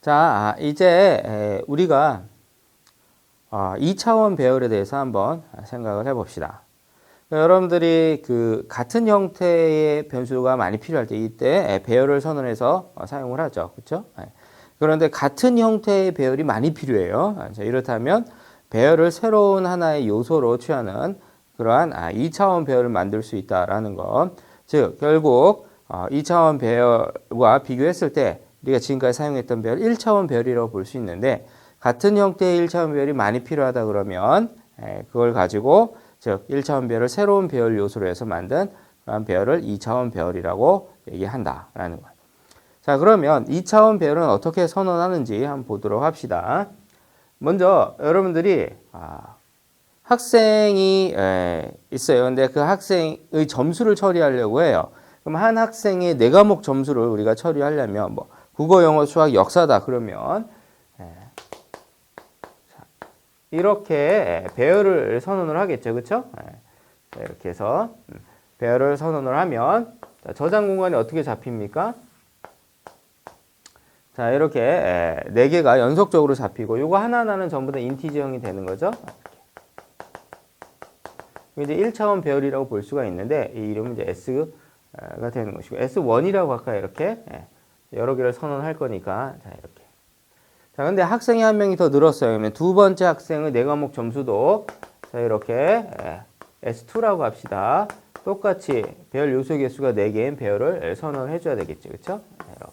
자, 이제 우리가 2차원 배열에 대해서 한번 생각을 해봅시다. 여러분들이 그 같은 형태의 변수가 많이 필요할 때 이때 배열을 선언해서 사용을 하죠. 그렇죠? 그런데 같은 형태의 배열이 많이 필요해요. 자, 이렇다면 배열을 새로운 하나의 요소로 취하는 그러한 2차원 배열을 만들 수 있다라는 것. 즉 결국 2차원 배열과 비교했을 때 우리가 지금까지 사용했던 배열 1차원 배열이라고 볼 수 있는데 같은 형태의 1차원 배열이 많이 필요하다 그러면 그걸 가지고 즉 1차원 배열을 새로운 배열 요소로 해서 만든 그런 배열을 2차원 배열이라고 얘기한다라는 거예요. 자, 그러면 2차원 배열은 어떻게 선언하는지 한번 보도록 합시다. 먼저 여러분들이 학생이 있어요. 근데 그 학생의 점수를 처리하려고 해요. 그럼 한 학생의 4과목 점수를 우리가 처리하려면 뭐 국어, 영어, 수학, 역사다 그러면 이렇게 배열을 선언을 하겠죠. 그렇죠? 이렇게 해서 배열을 선언을 하면 저장 공간이 어떻게 잡힙니까? 자, 이렇게 4개가 연속적으로 잡히고 요거 하나하나는 전부 다 인티저형이 되는 거죠. 이제 1차원 배열이라고 볼 수가 있는데 이 이름은 이제 S가 되는 것이고 S1이라고 할까요? 이렇게 여러 개를 선언할 거니까 자, 이렇게. 자, 근데 학생이 한 명이 더 늘었어요. 그러면 두 번째 학생의 4과목 점수도 자, 이렇게 S2라고 합시다. 똑같이 배열 요소 개수가 4개인 배열을 선언을 해줘야 되겠죠. 그렇죠? 이렇게.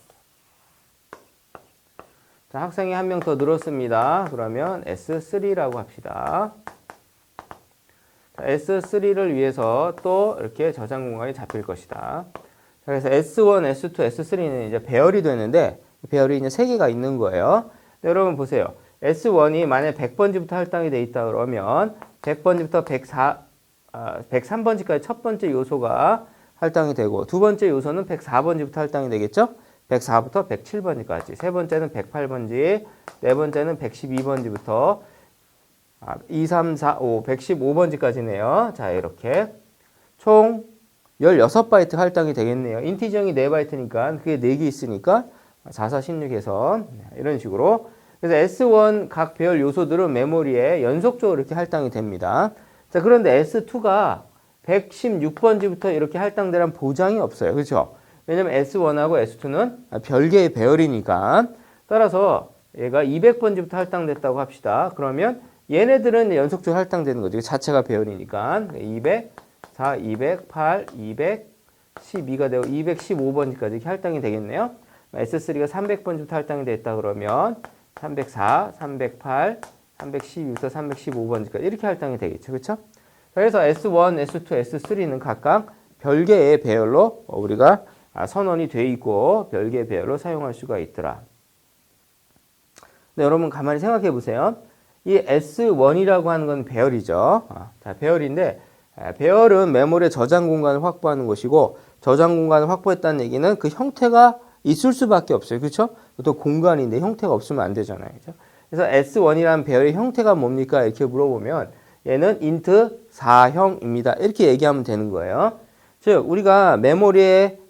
자, 학생이 한 명 더 늘었습니다. 그러면 S3라고 합시다. 자, S3를 위해서 또 이렇게 저장 공간이 잡힐 것이다. 자, 그래서 S1, S2, S3는 이제 배열이 되는데 배열이 이제 3개가 있는 거예요. 여러분 보세요. S1이 만약 100번지부터 할당이 돼 있다 그러면 100번지부터 103번지까지 첫 번째 요소가 할당이 되고 두 번째 요소는 104번지부터 할당이 되겠죠? 104부터 107번지까지. 세 번째는 108번지, 네 번째는 112번지부터 2, 3, 4, 5, 115번지까지네요. 자, 이렇게 총 16바이트 할당이 되겠네요. 인티저형이 4바이트니까 그게 4개 있으니까 4, 4, 16해서 이런 식으로. 그래서 S1 각 배열 요소들은 메모리에 연속적으로 이렇게 할당이 됩니다. 자, 그런데 S2가 116번지부터 이렇게 할당되라는 보장이 없어요. 그렇죠? 왜냐면 S1하고 S2는 별개의 배열이니까. 따라서 얘가 200번지부터 할당됐다고 합시다. 그러면 얘네들은 연속적으로 할당되는 거죠. 자체가 배열이니까. 200, 4, 200, 8, 200, 12가 되고 215번지까지 이렇게 할당이 되겠네요. S3가 300번지부터 할당이 됐다 그러면 304, 308, 312부터 315번지까지 이렇게 할당이 되겠죠. 그렇죠? 그래서 S1, S2, S3는 각각 별개의 배열로 우리가 선언이 돼 있고 별개의 배열로 사용할 수가 있더라. 근데 여러분 가만히 생각해 보세요. 이 S1이라고 하는 건 배열이죠. 자, 배열인데 배열은 메모리의 저장 공간을 확보하는 것이고 저장 공간을 확보했다는 얘기는 그 형태가 있을 수밖에 없어요. 그렇죠? 또 공간인데 형태가 없으면 안 되잖아요. 그렇죠? 그래서 S1이라는 배열의 형태가 뭡니까? 이렇게 물어보면 얘는 int 4형입니다. 이렇게 얘기하면 되는 거예요. 즉 우리가 메모리에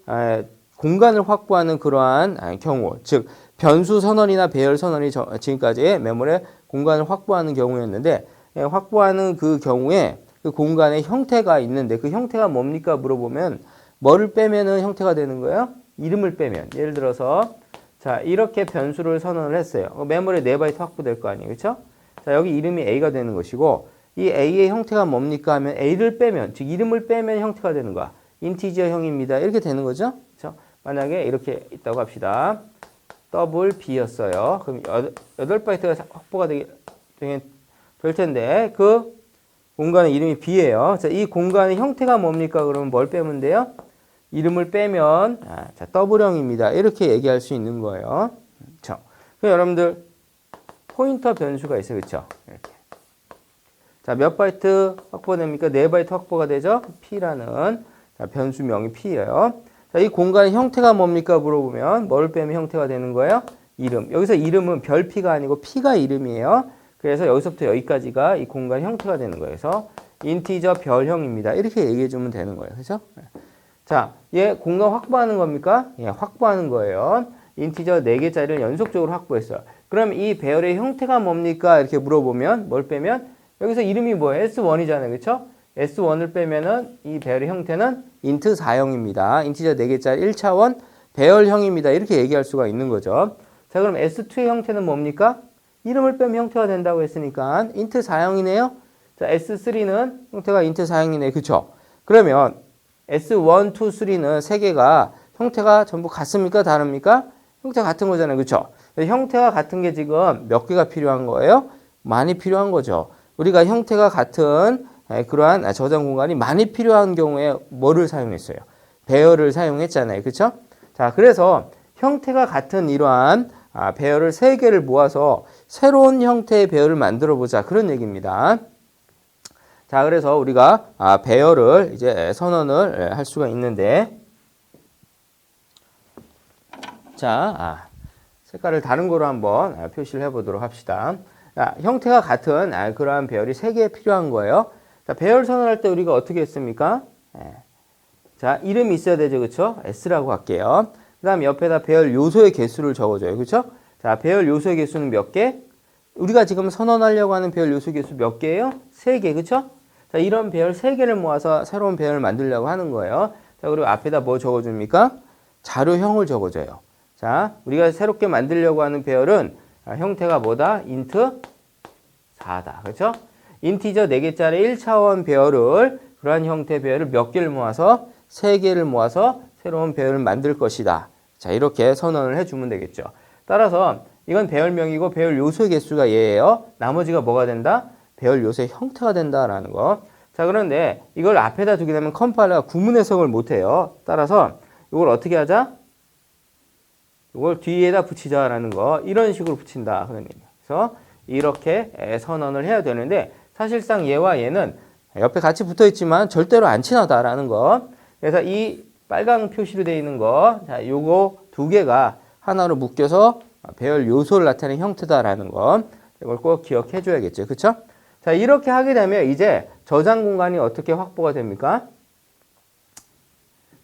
공간을 확보하는 그러한 경우, 즉 변수 선언이나 배열 선언이 지금까지 메모리에 공간을 확보하는 경우였는데 확보하는 그 경우에 그 공간에 형태가 있는데 그 형태가 뭡니까? 물어보면 뭐를 빼면은 형태가 되는 거예요? 이름을 빼면. 예를 들어서 자, 이렇게 변수를 선언을 했어요. 메모리에 4바이트 확보될 거 아니에요. 그렇죠? 자, 여기 이름이 A가 되는 것이고 이 A의 형태가 뭡니까 하면 A를 빼면, 즉 이름을 빼면 형태가 되는 거야. 인티저형입니다. 이렇게 되는 거죠. 그렇죠? 만약에 이렇게 있다고 합시다. 더블 B였어요. 그럼 8바이트가 확보가 될 텐데 그 공간의 이름이 B예요. 자, 이 공간의 형태가 뭡니까? 그러면 뭘 빼면 돼요? 이름을 빼면 자, 더블형입니다. 이렇게 얘기할 수 있는 거예요. 그렇죠? 그럼 여러분들 포인터 변수가 있어요. 그렇죠? 이렇게. 자, 몇 바이트 확보됩니까? 4바이트 확보가 되죠? P라는 자, 변수명이 P예요. 자, 이 공간의 형태가 뭡니까? 물어보면 뭘 빼면 형태가 되는 거예요? 이름. 여기서 이름은 별 P가 아니고 P가 이름이에요. 그래서 여기서부터 여기까지가 이 공간 형태가 되는 거예요. 그래서 인티저 별형입니다. 이렇게 얘기해 주면 되는 거예요. 그렇죠? 자, 얘 공간 확보하는 겁니까? 예, 확보하는 거예요. 인티저 4개짜리를 연속적으로 확보했어요. 그럼 이 배열의 형태가 뭡니까? 이렇게 물어보면 뭘 빼면 여기서 이름이 뭐예요? S1이잖아요. 그렇죠? S1을 빼면은 이 배열의 형태는 int 4형입니다. 인티저 4개짜리 1차원 배열형입니다. 이렇게 얘기할 수가 있는 거죠. 자, 그럼 S2의 형태는 뭡니까? 이름을 빼면 형태가 된다고 했으니까 int 4형이네요. 자, S3는 형태가 int 4형이네. 그쵸? 그러면 S1, 2, 3는 세 개가 형태가 전부 같습니까? 다릅니까? 형태가 같은 거잖아요. 그쵸? 형태가 같은 게 지금 몇 개가 필요한 거예요? 많이 필요한 거죠. 우리가 형태가 같은 그러한 저장 공간이 많이 필요한 경우에 뭐를 사용했어요? 배열을 사용했잖아요. 그쵸? 자, 그래서 형태가 같은 이러한 배열을 3개를 모아서 새로운 형태의 배열을 만들어 보자. 그런 얘기입니다. 자, 그래서 우리가 배열을 이제 선언을 할 수가 있는데, 자, 색깔을 다른 거로 한번 표시를 해보도록 합시다. 자, 형태가 같은 그러한 배열이 3개 필요한 거예요. 자, 배열 선언할 때 우리가 어떻게 했습니까? 자, 이름이 있어야 되죠. 그쵸? S라고 할게요. 그 다음 옆에다 배열 요소의 개수를 적어줘요. 그쵸? 자, 배열 요소의 개수는 몇 개? 우리가 지금 선언하려고 하는 배열 요소 개수 몇 개예요? 3개. 그쵸? 자, 이런 배열 3개를 모아서 새로운 배열을 만들려고 하는 거예요. 자, 그리고 앞에다 뭐 적어줍니까? 자료형을 적어줘요. 자, 우리가 새롭게 만들려고 하는 배열은 형태가 뭐다? int 4다. 그렇죠? 인티저 4개짜리 1차원 배열을 그러한 형태 배열을 몇 개를 모아서 3개를 모아서 새로운 배열을 만들 것이다. 자, 이렇게 선언을 해주면 되겠죠. 따라서 이건 배열명이고 배열 요소의 개수가 얘예요. 나머지가 뭐가 된다? 배열 요소의 형태가 된다라는 거. 자, 그런데 이걸 앞에다 두게 되면 컴파일러가 구문 해석을 못해요. 따라서 이걸 어떻게 하자? 이걸 뒤에다 붙이자라는 거. 이런 식으로 붙인다. 그래서 이렇게 선언을 해야 되는데 사실상 얘와 얘는 옆에 같이 붙어 있지만 절대로 안 친하다라는 거. 그래서 이 빨강 표시로 되어 있는 거, 자, 요거 2개가 하나로 묶여서 배열 요소를 나타내는 형태다라는 거. 이걸 꼭 기억해 줘야겠죠. 그쵸? 자, 이렇게 하게 되면 이제 저장 공간이 어떻게 확보가 됩니까?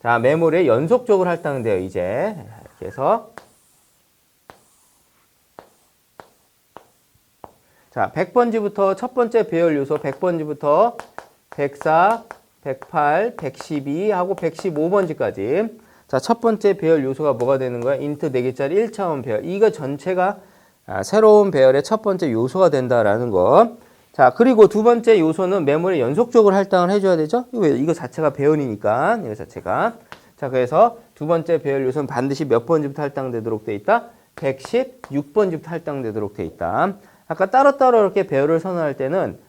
자, 메모리에 연속적으로 할당돼요. 이제 이렇게 해서 자, 100번지부터 첫 번째 배열 요소 100번지부터 104, 108, 112 하고 115번지까지. 자, 첫 번째 배열 요소가 뭐가 되는 거야? int 4개짜리 1차원 배열. 이거 전체가 새로운 배열의 첫 번째 요소가 된다라는 거. 자, 그리고 두 번째 요소는 메모리에 연속적으로 할당을 해줘야 되죠? 이거 자체가 배열이니까, 이거 자체가. 자, 그래서 두 번째 배열 요소는 반드시 몇 번지부터 할당되도록 돼 있다? 116번지부터 할당되도록 돼 있다. 아까 따로따로 이렇게 배열을 선언할 때는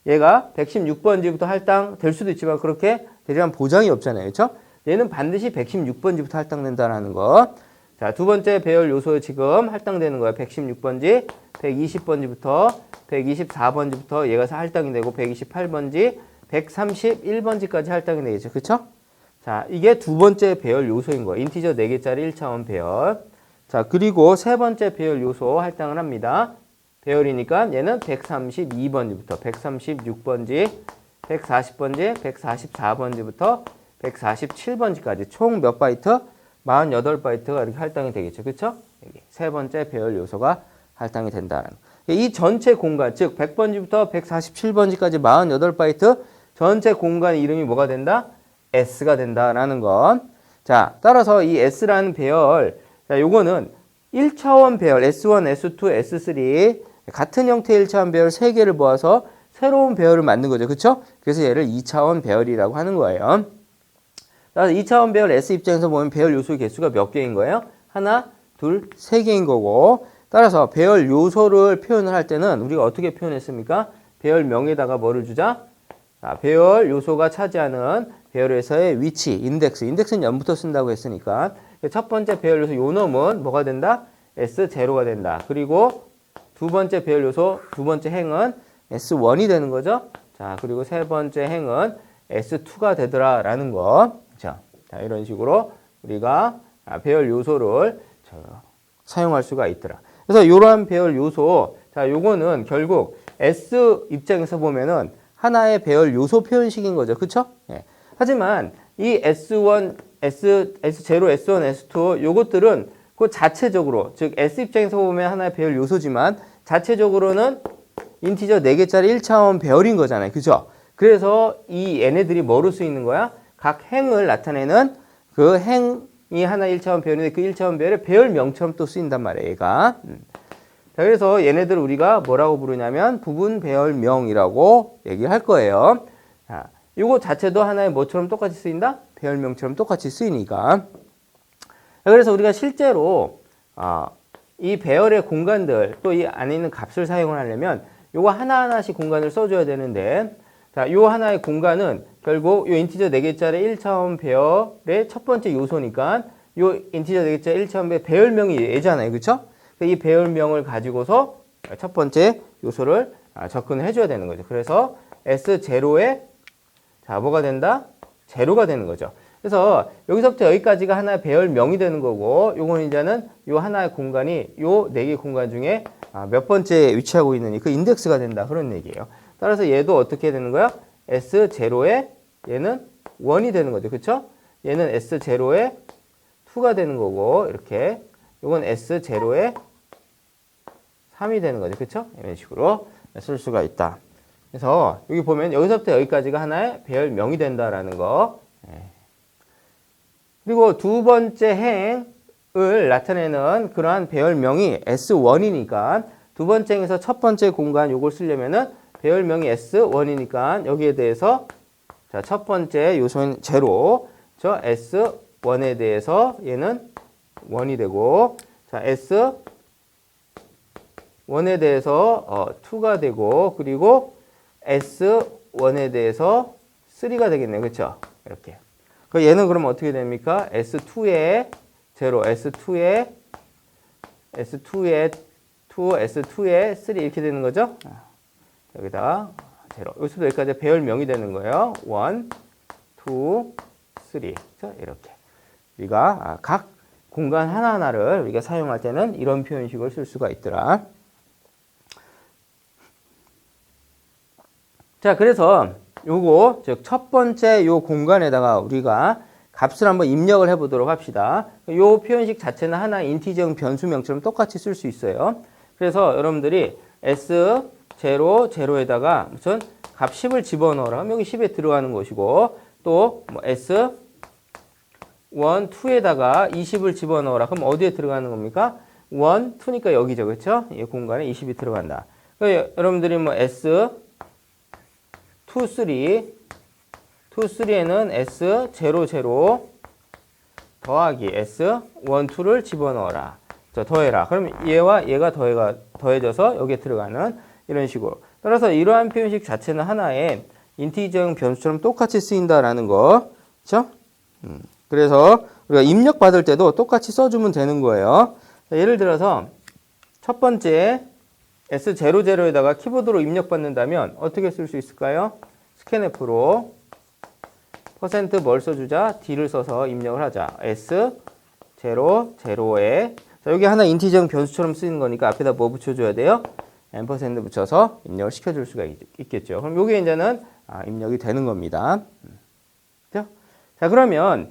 얘가 116번지부터 할당될 수도 있지만 그렇게 대략 보장이 없잖아요. 그렇죠? 얘는 반드시 116번지부터 할당된다는 거. 자, 두 번째 배열 요소에 지금 할당되는 거예요. 116번지, 120번지부터 124번지부터 얘가 할당이 되고 128번지, 131번지까지 할당이 되겠죠. 그렇죠? 자, 이게 두 번째 배열 요소인 거예요. 인티저 4개짜리 1차원 배열. 자, 그리고 세 번째 배열 요소 할당을 합니다. 배열이니까 얘는 132번지부터 136번지, 140번지, 144번지부터 147번지까지 총 몇 바이트? 48바이트가 이렇게 할당이 되겠죠. 그렇죠? 여기 세 번째 배열 요소가 할당이 된다는. 이 전체 공간, 즉 100번지부터 147번지까지 48바이트 전체 공간 이름이 뭐가 된다? S가 된다라는 것. 자, 따라서 이 S라는 배열, 자, 요거는 1차원 배열 S1, S2, S3 같은 형태의 1차원 배열 3개를 모아서 새로운 배열을 만든 거죠. 그렇죠? 그래서 얘를 2차원 배열이라고 하는 거예요. 따라서 2차원 배열 S 입장에서 보면 배열 요소의 개수가 몇 개인 거예요? 하나, 둘, 3개인 거고. 따라서 배열 요소를 표현을 할 때는 우리가 어떻게 표현했습니까? 배열명에다가 뭐를 주자? 자, 배열 요소가 차지하는 배열에서의 위치, 인덱스는 0부터 쓴다고 했으니까 첫 번째 배열 요소 요 놈은 뭐가 된다? S0가 된다. 그리고 두 번째 배열 요소 두 번째 행은 S1이 되는 거죠. 자, 그리고 세 번째 행은 S2가 되더라라는 거. 자, 이런 식으로 우리가 배열 요소를 사용할 수가 있더라. 그래서 이러한 배열 요소, 자, 요거는 결국 S 입장에서 보면은 하나의 배열 요소 표현식인 거죠. 그쵸? 예. 하지만 이 S1, S0, S1, S2 요것들은 그 자체적으로, 즉 S 입장에서 보면 하나의 배열 요소지만 자체적으로는 인티저 4개짜리 1차원 배열인 거잖아요. 그죠? 그래서 이 얘네들이 뭐로 쓰이는 거야? 각 행을 나타내는 그 행이 하나 1차원 배열인데 그 1차원 배열의 배열명처럼 또 쓰인단 말이에요. 얘가. 자, 그래서 얘네들을 우리가 뭐라고 부르냐면 부분 배열명이라고 얘기할 거예요. 자, 이거 자체도 하나의 뭐처럼 똑같이 쓰인다? 배열명처럼 똑같이 쓰이니까. 자, 그래서 우리가 실제로 이 배열의 공간들 또 이 안에 있는 값을 사용을 하려면 요거 하나하나씩 공간을 써줘야 되는데, 자, 요 하나의 공간은 결국 요 인티저 4개짜리 1차원 배열의 첫 번째 요소니까 요 인티저 4개짜리 1차원 배열명이 얘잖아요. 그쵸? 이 배열명을 가지고서 첫 번째 요소를 접근을 해줘야 되는 거죠. 그래서 S0에 자, 뭐가 된다? 제로가 되는 거죠. 그래서 여기서부터 여기까지가 하나의 배열명이 되는 거고, 요거는 이제는 요 하나의 공간이 요 4개 공간 중에 몇 번째 위치하고 있느니 그 인덱스가 된다. 그런 얘기예요. 따라서 얘도 어떻게 되는 거야? S0에 얘는 1이 되는 거죠. 그쵸? 얘는 S0에 2가 되는 거고, 이렇게. 요건 S0에 3이 되는 거죠. 그쵸? 이런 식으로 쓸 수가 있다. 그래서 여기 보면 여기서부터 여기까지가 하나의 배열명이 된다라는 거. 그리고 두 번째 행을 나타내는 그러한 배열명이 S1이니까 두 번째 행에서 첫 번째 공간 요걸 쓰려면은 배열명이 S1이니까 여기에 대해서 자, 첫 번째 요소인 제로, 저 S1에 대해서 얘는 1이 되고, 자, S1에 대해서 2가 되고, 그리고 S1에 대해서 3가 되겠네요. 그렇죠? 이렇게. 그 얘는 그러면 어떻게 됩니까? S2에 0, S2에 2, S2에 3 이렇게 되는 거죠? 여기다 0. 여기서부터 여기까지 배열명이 되는 거예요. 1, 2, 3. 이렇게. 우리가 각 공간 하나하나를 우리가 사용할 때는 이런 표현식을 쓸 수가 있더라. 자, 그래서 요거 즉 첫 번째 요 공간에다가 우리가 값을 한번 입력을 해보도록 합시다. 요 표현식 자체는 하나의 인티저형 변수명처럼 똑같이 쓸 수 있어요. 그래서 여러분들이 S0, 0에다가 무슨 값 10을 집어넣어라. 여기 10에 들어가는 것이고, 또 뭐 S1, 2에다가 20을 집어넣어라. 그럼 어디에 들어가는 겁니까? 1, 2니까 여기죠. 그렇죠? 이 공간에 20이 들어간다. 그러니까 여러분들이 뭐 S2, 3에는 S0, 0 더하기 S1, 2를 집어넣어라. 자, 더해라. 그럼 얘와 얘가 더해져서 여기에 들어가는 이런 식으로. 따라서 이러한 표현식 자체는 하나의 인티저형 변수처럼 똑같이 쓰인다라는 거. 그렇죠? 그래서 우리가 입력받을 때도 똑같이 써주면 되는 거예요. 자, 예를 들어서 첫 번째 S00에다가 키보드로 입력받는다면 어떻게 쓸 수 있을까요? 스캔F로 % 뭘 써주자? D를 써서 입력을 하자. S00에 자, 여기 하나 인티저형 변수처럼 쓰이는 거니까 앞에다 뭐 붙여줘야 돼요? %, 붙여서 입력을 시켜줄 수가 있겠죠. 그럼 요게 이제는 입력이 되는 겁니다. 그죠? 자, 그러면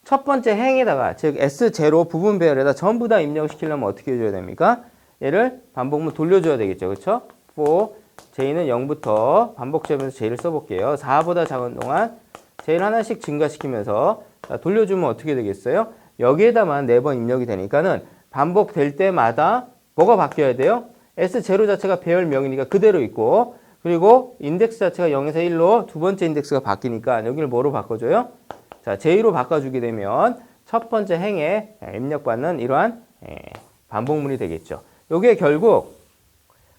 첫 번째 행에다가 즉 S0 부분 배열에다 전부 다 입력을 시키려면 어떻게 해줘야 됩니까? 얘를 반복문 돌려줘야 되겠죠. 그렇죠? for j는 0부터 반복 제하면서 j를 써볼게요. 4보다 작은 동안 j를 하나씩 증가시키면서 돌려주면 어떻게 되겠어요? 여기에다만 4번 입력이 되니까는 반복될 때마다 뭐가 바뀌어야 돼요? S0 자체가 배열명이니까 그대로 있고, 그리고 인덱스 자체가 0에서 1로 두 번째 인덱스가 바뀌니까 여기를 뭐로 바꿔줘요? 자, j로 바꿔주게 되면 첫 번째 행에 입력받는 이러한 반복문이 되겠죠. 요게 결국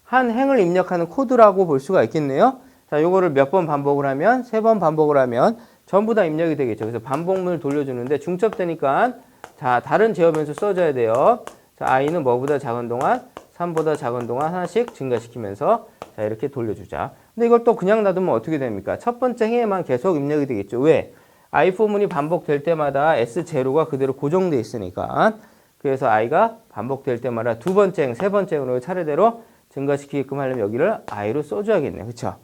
한 행을 입력하는 코드라고 볼 수가 있겠네요. 자, 요거를 몇 번 반복을 하면, 3번 반복을 하면 전부 다 입력이 되겠죠. 그래서 반복문을 돌려주는데 중첩되니까 자, 다른 제어 변수 써줘야 돼요. 자, i는 뭐보다 작은 동안, 3보다 작은 동안 하나씩 증가시키면서 자, 이렇게 돌려주자. 근데 이걸 또 그냥 놔두면 어떻게 됩니까? 첫 번째 행에만 계속 입력이 되겠죠. 왜? i 포문이 반복될 때마다 S0가 그대로 고정돼 있으니까. 그래서 i가 반복될 때마다 두 번째 행, 세 번째 행으로 차례대로 증가시키게끔 하려면 여기를 i로 써줘야겠네요. 그쵸?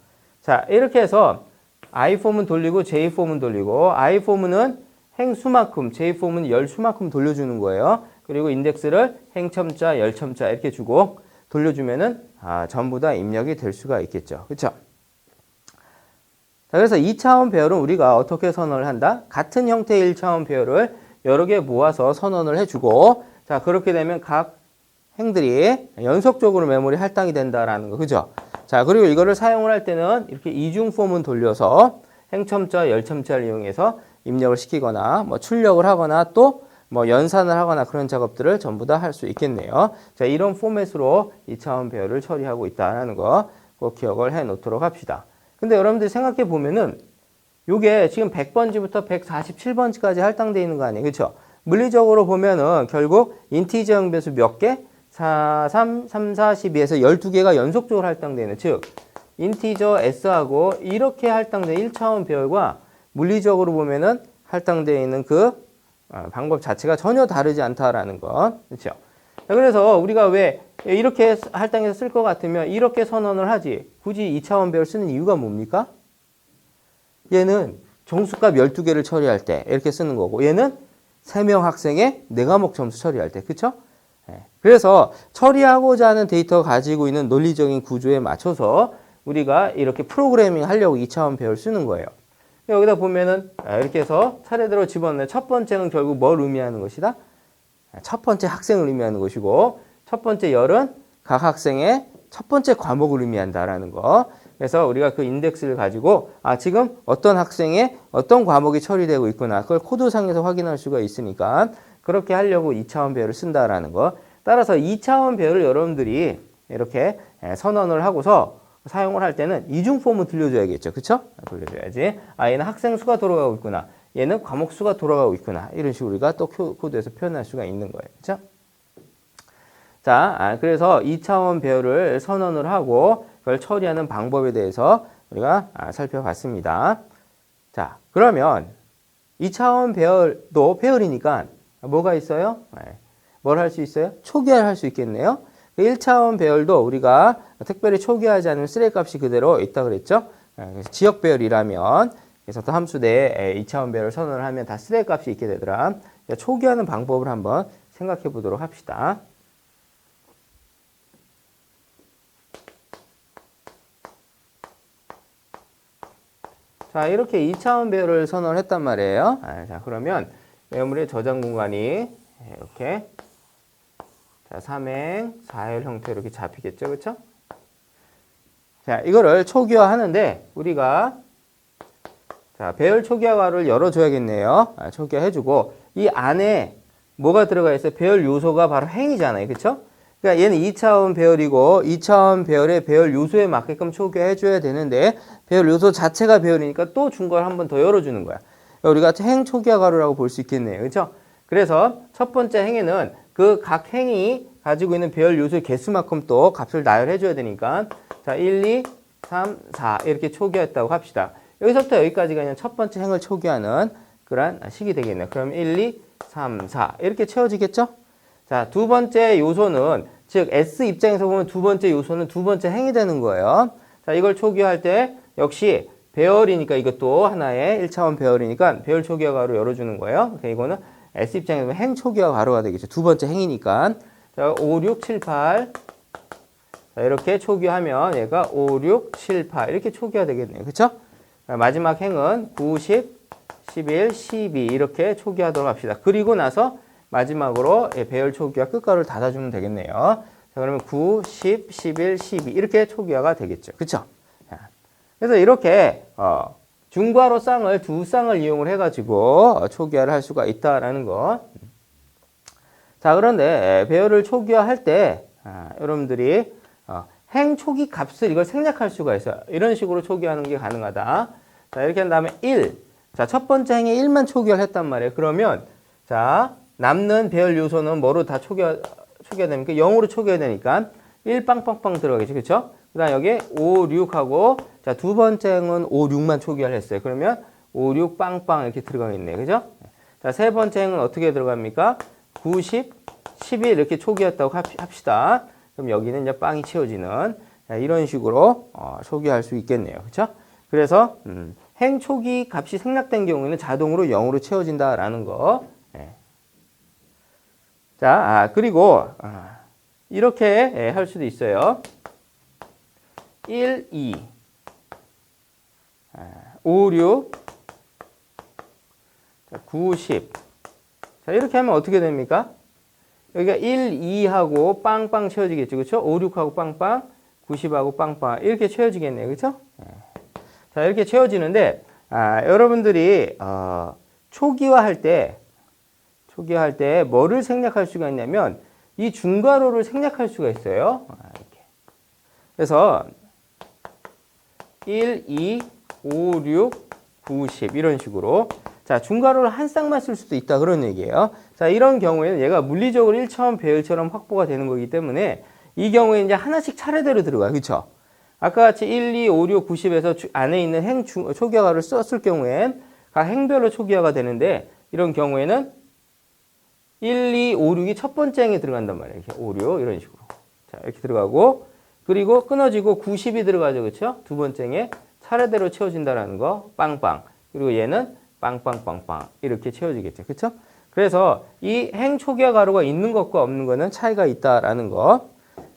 자, 이렇게 해서 i 포문 돌리고 j 포문 돌리고, i 포문은 행수만큼, j 포문은 열수만큼 돌려주는 거예요. 그리고 인덱스를 행첨자, 열첨자 이렇게 주고 돌려주면은 전부 다 입력이 될 수가 있겠죠. 그렇죠? 자, 그래서 2차원 배열은 우리가 어떻게 선언을 한다? 같은 형태의 1차원 배열을 여러 개 모아서 선언을 해주고, 자, 그렇게 되면 각 행들이 연속적으로 메모리 할당이 된다라는 거. 그죠? 자, 그리고 이거를 사용을 할 때는 이렇게 이중 폼은 돌려서 행첨자, 열첨자를 이용해서 입력을 시키거나 뭐 출력을 하거나 또 뭐 연산을 하거나 그런 작업들을 전부 다 할 수 있겠네요. 자, 이런 포맷으로 2차원 배열을 처리하고 있다는 거 꼭 기억을 해 놓도록 합시다. 근데 여러분들이 생각해 보면은 요게 지금 100번지부터 147번지까지 할당되어 있는 거 아니에요? 그렇죠? 물리적으로 보면은 결국 인티저 영배수 몇 개? 4, 3, 3, 4, 12에서 12개가 연속적으로 할당되어 있는, 즉 인티저 S하고 이렇게 할당된 1차원 배열과 물리적으로 보면은 할당되어 있는 그 방법 자체가 전혀 다르지 않다라는 거. 그렇죠? 그래서 우리가 왜 이렇게 할당해서 쓸 것 같으면 이렇게 선언을 하지 굳이 2차원 배열 쓰는 이유가 뭡니까? 얘는 정수값 12개를 처리할 때 이렇게 쓰는 거고 얘는 3명 학생의 4과목 점수 처리할 때. 그렇죠? 그래서 처리하고자 하는 데이터가 가지고 있는 논리적인 구조에 맞춰서 우리가 이렇게 프로그래밍 하려고 2차원 배열 쓰는 거예요. 여기다 보면은 이렇게 해서 차례대로 집어넣는 첫 번째는 결국 뭘 의미하는 것이다? 첫 번째 학생을 의미하는 것이고 첫 번째 열은 각 학생의 첫 번째 과목을 의미한다라는 거. 그래서 우리가 그 인덱스를 가지고 지금 어떤 학생의 어떤 과목이 처리되고 있구나. 그걸 코드상에서 확인할 수가 있으니까 그렇게 하려고 2차원 배열을 쓴다라는 거. 따라서 2차원 배열을 여러분들이 이렇게 선언을 하고서 사용을 할 때는 이중 폼을 들려줘야겠죠. 그쵸? 돌려줘야지. 얘는 학생 수가 돌아가고 있구나. 얘는 과목 수가 돌아가고 있구나. 이런 식으로 우리가 또 코드에서 표현할 수가 있는 거예요. 그쵸? 자, 그래서 2차원 배열을 선언을 하고 그걸 처리하는 방법에 대해서 우리가 살펴봤습니다. 자, 그러면 2차원 배열도 배열이니까 뭐가 있어요? 뭘 할 수 있어요? 초기화를 할 수 있겠네요. 1차원 배열도 우리가 특별히 초기화하지 않으면 쓰레기 값이 그대로 있다 그랬죠? 그래서 지역 배열이라면 그래서 또 함수 내에 2차원 배열을 선언을 하면 다 쓰레기 값이 있게 되더라. 초기화하는 방법을 한번 생각해 보도록 합시다. 자, 이렇게 2차원 배열을 선언을 했단 말이에요. 자, 그러면 메모리의 저장 공간이 이렇게 3행, 4열 형태로 이렇게 잡히겠죠. 그렇죠? 자, 이거를 초기화 하는데 우리가 배열 초기화 괄호를 열어줘야겠네요. 초기화 해주고 이 안에 뭐가 들어가 있어요? 배열 요소가 바로 행이잖아요. 그렇죠? 그러니까 얘는 2차원 배열이고 2차원 배열의 배열 요소에 맞게끔 초기화 해줘야 되는데 배열 요소 자체가 배열이니까 또 준 걸 한 번 더 열어주는 거야. 우리가 행 초기화 괄호라고 볼 수 있겠네요. 그렇죠? 그래서 첫 번째 행에는 그 각 행이 가지고 있는 배열 요소의 개수만큼 또 값을 나열해 줘야 되니까 자, 1, 2, 3, 4 이렇게 초기화했다고 합시다. 여기서부터 여기까지가 그냥 첫 번째 행을 초기화하는 그런 식이 되겠네요. 그럼 1, 2, 3, 4 이렇게 채워지겠죠? 자, 두 번째 요소는 즉 S 입장에서 보면 두 번째 요소는 두 번째 행이 되는 거예요. 자, 이걸 초기화할 때 역시 배열이니까 이것도 하나의 1차원 배열이니까 배열 초기화 괄호 열어주는 거예요. 그러니까 이거는 S 입장에서 보면 행 초기화 괄호가 되겠죠. 두 번째 행이니까. 자, 5, 6, 7, 8. 자, 이렇게 초기화하면 얘가 5, 6, 7, 8 이렇게 초기화 되겠네요. 그렇죠? 마지막 행은 9, 10, 11, 12 이렇게 초기화하도록 합시다. 그리고 나서 마지막으로 배열 초기화 끝가루를 닫아주면 되겠네요. 자, 그러면 9, 10, 11, 12 이렇게 초기화가 되겠죠. 그렇죠? 그래서 이렇게 중괄호 쌍을 두 쌍을 이용을 해가지고 초기화를 할 수가 있다라는 거. 자, 그런데 배열을 초기화할 때 여러분들이 행 초기 값을 이걸 생략할 수가 있어요. 이런 식으로 초기화하는 게 가능하다. 자, 이렇게 한 다음에 1. 자, 첫 번째 행에 1만 초기화를 했단 말이에요. 그러면 자, 남는 배열 요소는 뭐로 다 초기화됩니까? 0으로 초기화되니까 1 빵빵빵 들어가겠죠. 그렇죠? 그다음 여기 5, 6하고 자, 두 번째 행은 5, 6만 초기화를 했어요. 그러면 5, 6 빵빵 이렇게 들어가겠네요. 그죠? 자, 세 번째 행은 어떻게 들어갑니까? 9, 10, 11 이렇게 초기화했다고 합시다. 그럼 여기는 이제 빵이 채워지는 이런 식으로 초기화할 수 있겠네요. 그렇죠? 그래서 행 초기 값이 생략된 경우에는 자동으로 0으로 채워진다라는 거. 자, 자, 그리고 이렇게 할 수도 있어요. 1, 2, 5, 6, 9, 10. 자, 이렇게 하면 어떻게 됩니까? 여기가 1, 2하고 빵빵 채워지겠죠. 그렇죠? 5, 6하고 빵빵, 90하고 빵빵. 이렇게 채워지겠네요. 그렇죠? 자, 이렇게 채워지는데 여러분들이 초기화할 때 뭐를 생략할 수가 있냐면 이 중괄호를 생략할 수가 있어요. 이렇게. 그래서 1, 2, 5, 6, 9, 10 이런 식으로 자, 중괄호를 한 쌍만 쓸 수도 있다 그런 얘기예요. 자, 이런 경우에는 얘가 물리적으로 1차원 배열처럼 확보가 되는 거기 때문에 이 경우에 이제 하나씩 차례대로 들어가요. 그렇죠? 아까 같이 1, 2, 5, 6, 90에서 안에 있는 행 초기화가를 썼을 경우엔 각 행별로 초기화가 되는데 이런 경우에는 1, 2, 5, 6이 첫 번째 행에 들어간단 말이에요. 이렇게 5, 6 이런 식으로. 자, 이렇게 들어가고 그리고 끊어지고 90이 들어가죠. 그렇죠? 두 번째 행에 차례대로 채워진다라는 거. 빵빵. 그리고 얘는 빵빵빵빵 이렇게 채워지겠죠. 그렇죠? 그래서 이 행 초기화 가로가 있는 것과 없는 거는 차이가 있다라는 거.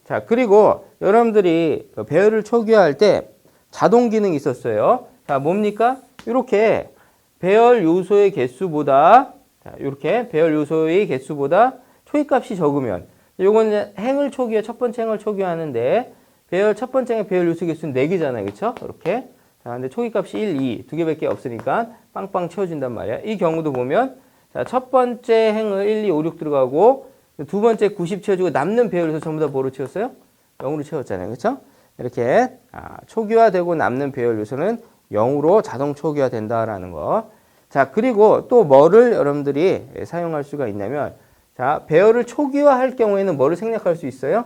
자, 그리고 여러분들이 배열을 초기화할 때 자동 기능이 있었어요. 자, 뭡니까? 이렇게 배열 요소의 개수보다 이렇게 배열 요소의 개수보다 초기값이 적으면 요거는 행을 초기화 첫 번째 행을 초기화하는데 배열 첫 번째 행의 배열 요소 개수는 4개잖아요. 그렇죠? 이렇게. 자, 근데 초기값이 1, 2 두 개밖에 없으니까 빵빵 채워진단 말이야. 이 경우도 보면 자, 첫 번째 행을 1, 2, 5, 6 들어가고 두 번째 90 채워주고 남는 배열에서 전부 다 뭐로 채웠어요? 0으로 채웠잖아요. 그렇죠? 이렇게 초기화되고 남는 배열 요소는 0으로 자동 초기화 된다라는 거. 자, 그리고 또 뭐를 여러분들이 사용할 수가 있냐면 자, 배열을 초기화할 경우에는 뭐를 생략할 수 있어요?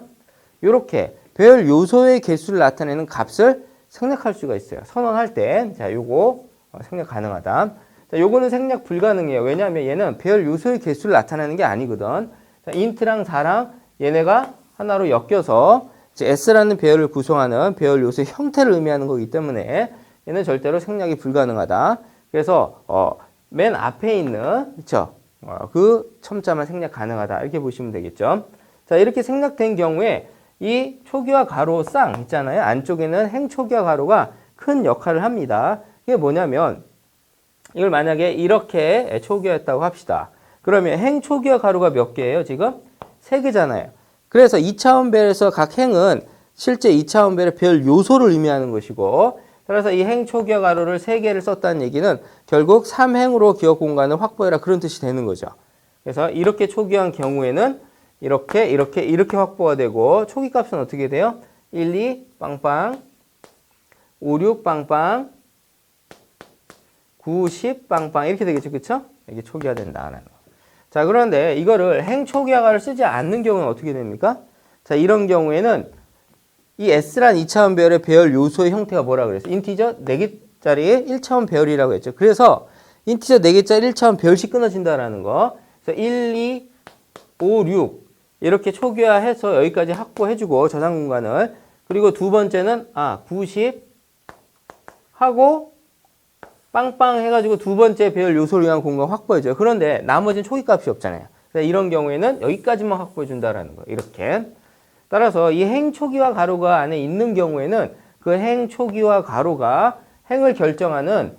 이렇게 배열 요소의 개수를 나타내는 값을 생략할 수가 있어요. 선언할 때. 자, 요거 생략 가능하다. 자, 요거는 생략 불가능해요. 왜냐하면 얘는 배열 요소의 개수를 나타내는 게 아니거든. 자, 인트랑 4랑 얘네가 하나로 엮여서 이제 S라는 배열을 구성하는 배열 요소의 형태를 의미하는 거기 때문에 얘는 절대로 생략이 불가능하다. 그래서 맨 앞에 있는 그렇죠? 그 첨자만 생략 가능하다. 이렇게 보시면 되겠죠. 자, 이렇게 생략된 경우에 이 초기화 가로 쌍 있잖아요. 안쪽에는 행 초기화 가로가 큰 역할을 합니다. 이게 뭐냐면 이걸 만약에 이렇게 초기화했다고 합시다. 그러면 행 초기화 가로가 몇 개예요? 지금 3개잖아요. 그래서 2차원 배열에서 각 행은 실제 2차원 배열의 배열 요소를 의미하는 것이고 그래서 이 행 초기화 가로를 3개를 썼다는 얘기는 결국 3행으로 기억 공간을 확보해라 그런 뜻이 되는 거죠. 그래서 이렇게 초기화한 경우에는 이렇게 확보가 되고 초기 값은 어떻게 돼요? 1, 2 빵빵 5, 6 빵빵 9, 10 빵빵 이렇게 되겠죠. 그쵸? 이게 초기화 된다는 거. 자, 그런데 이거를 행 초기화가를 쓰지 않는 경우는 어떻게 됩니까? 자, 이런 경우에는 이 S란 2차원 배열의 배열 요소의 형태가 뭐라 그랬어요? 인티저 4개짜리의 1차원 배열이라고 했죠. 그래서 인티저 4개짜리 1차원 배열씩 끊어진다라는 거. 그래서 1, 2, 5, 6 이렇게 초기화해서 여기까지 확보해주고 저장 공간을 그리고 두 번째는 90 하고 빵빵 해가지고 두 번째 배열 요소를 위한 공간 확보해줘요. 그런데 나머지는 초기값이 없잖아요. 그래서 이런 경우에는 여기까지만 확보해준다라는 거예요. 이렇게. 따라서 이 행 초기화 가로가 안에 있는 경우에는 그 행 초기화 가로가 행을 결정하는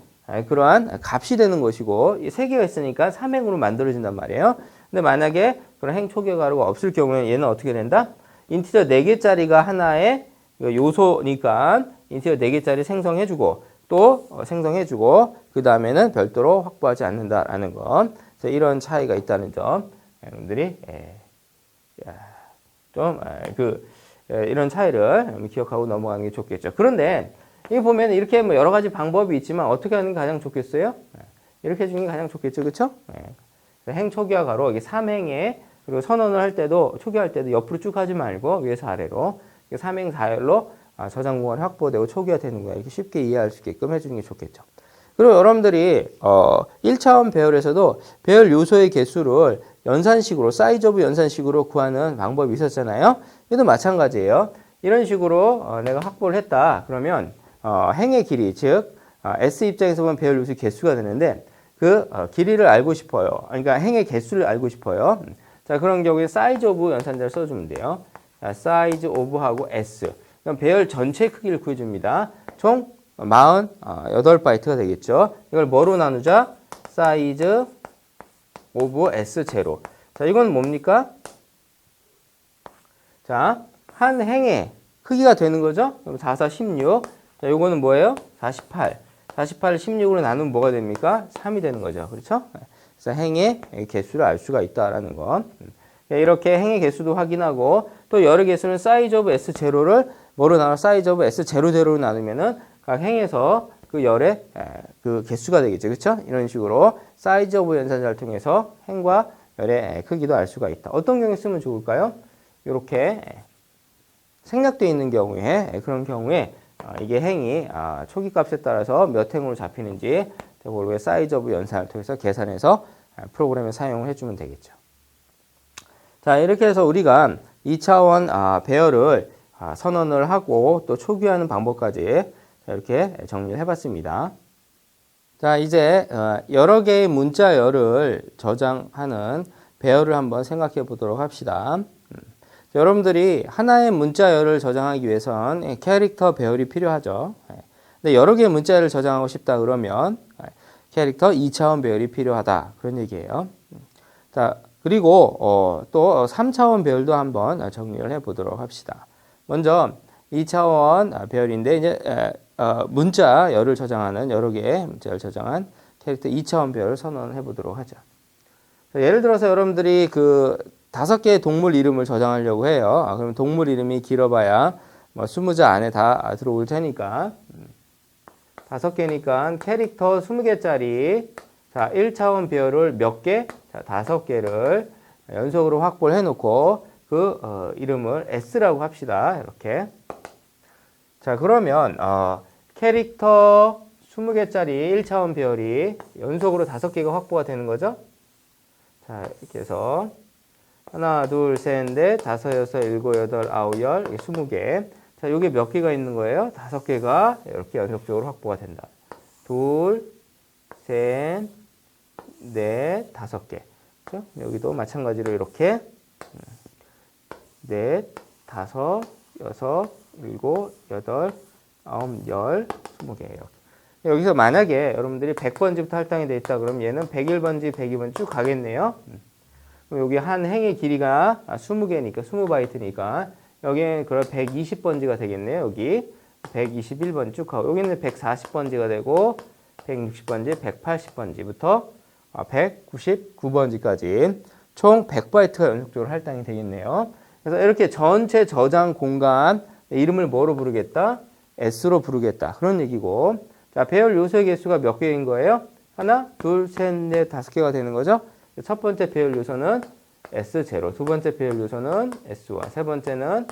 그러한 값이 되는 것이고 이 3개가 있으니까 3행으로 만들어진단 말이에요. 근데 만약에 그런 행 초기화 가로가 없을 경우에 얘는 어떻게 된다? 인티저 4개짜리가 하나의 요소니까 인티저 4개짜리 생성해주고 또 생성해주고 그 다음에는 별도로 확보하지 않는다라는 것. 그래서 이런 차이가 있다는 점 여러분들이 좀 이런 차이를 기억하고 넘어가는 게 좋겠죠. 그런데 이거 보면 이렇게 뭐 여러 가지 방법이 있지만 어떻게 하는 게 가장 좋겠어요? 이렇게 해주는 게 가장 좋겠죠, 그렇죠? 행 초기화 가로 이게 3행에 그리고 선언을 할 때도 초기화할 때도 옆으로 쭉 하지 말고 위에서 아래로 3행 4열로 저장 공간이 확보되고 초기화되는 거야. 이렇게 쉽게 이해할 수 있게끔 해주는 게 좋겠죠. 그리고 여러분들이 1차원 배열에서도 배열 요소의 개수를 연산식으로 사이즈 오브 연산식으로 구하는 방법이 있었잖아요. 이것도 마찬가지예요. 이런 식으로 내가 확보를 했다. 그러면 행의 길이 즉 S 입장에서 보면 배열 요소의 개수가 되는데 그 길이를 알고 싶어요. 그러니까 행의 개수를 알고 싶어요. 자, 자, 그런 경우에 사이즈 오브 연산자를 써주면 돼요. 자, 사이즈 오브하고 S. 그럼 배열 전체 크기를 구해줍니다. 총 48바이트가 되겠죠. 이걸 뭐로 나누자? 사이즈 오브 S0. 자, 이건 뭡니까? 자, 한 행의 크기가 되는 거죠? 그럼 4, 4, 16. 자, 요거는 뭐예요? 48. 48을 16으로 나누면 뭐가 됩니까? 3이 되는 거죠. 그렇죠? 그래서 행의 개수를 알 수가 있다라는 거. 이렇게 행의 개수도 확인하고 또 열의 개수는 사이즈 오브 S0를 뭐로 나눠? 사이즈 오브 S00로 나누면은 각 행에서 그 열의 그 개수가 되겠죠. 그렇죠? 이런 식으로 사이즈 오브 연산자를 통해서 행과 열의 크기도 알 수가 있다. 어떤 경우에 쓰면 좋을까요? 이렇게 생략되어 있는 경우에 그런 경우에 이게 행이 초기 값에 따라서 몇 행으로 잡히는지 그걸 사이즈 오브 연산을 통해서 계산해서 프로그램에 사용을 해주면 되겠죠. 자, 이렇게 해서 우리가 2차원 배열을 선언을 하고 또 초기화하는 방법까지 이렇게 정리를 해봤습니다. 자, 이제 여러 개의 문자열을 저장하는 배열을 한번 생각해 보도록 합시다. 여러분들이 하나의 문자열을 저장하기 위해선 캐릭터 배열이 필요하죠. 근데 여러 개의 문자열을 저장하고 싶다 그러면 캐릭터 2차원 배열이 필요하다. 그런 얘기예요. 자, 그리고 또 3차원 배열도 한번 정리를 해 보도록 합시다. 먼저 2차원 배열인데 이제 문자열을 저장하는 여러 개의 문자열을 저장한 캐릭터 2차원 배열을 선언해 보도록 하죠. 예를 들어서 여러분들이 그 5개의 동물 이름을 저장하려고 해요. 그러면 동물 이름이 길어봐야 뭐 20자 안에 다 들어올 테니까 5개니까 캐릭터 20개짜리 자 1차원 배열을 몇 개? 자 5개를 연속으로 확보를 해놓고 그 이름을 S라고 합시다. 이렇게 자 그러면 캐릭터 20개짜리 1차원 배열이 연속으로 5개가 확보가 되는 거죠. 자 이렇게 해서 하나, 둘, 셋, 넷, 다섯, 여섯, 일곱, 여덟, 아홉, 열, 20개. 자, 요게 몇 개가 있는 거예요? 5개가 이렇게 연속적으로 확보가 된다. 둘, 셋, 넷, 5개. 그렇죠? 여기도 마찬가지로 이렇게 넷, 다섯, 여섯, 일곱, 여덟, 아홉, 열, 20개 이렇게. 여기서 만약에 여러분들이 100번지부터 할당이 돼 있다 그러면 얘는 101번지, 102번지 쭉 가겠네요. 여기 한 행의 길이가 20개니까 20바이트니까 여기는 그럼 120번지가 되겠네요. 여기 121번지 쭉 가고 여기는 140번지가 되고 160번지, 180번지부터 199번지까지 총 100바이트가 연속적으로 할당이 되겠네요. 그래서 이렇게 전체 저장 공간 이름을 뭐로 부르겠다? S로 부르겠다. 그런 얘기고 자 배열 요소의 개수가 몇 개인 거예요? 하나, 둘, 셋, 넷, 5개가 되는 거죠. 첫 번째 배열 요소는 S0, 두 번째 배열 요소는 S1, 세 번째는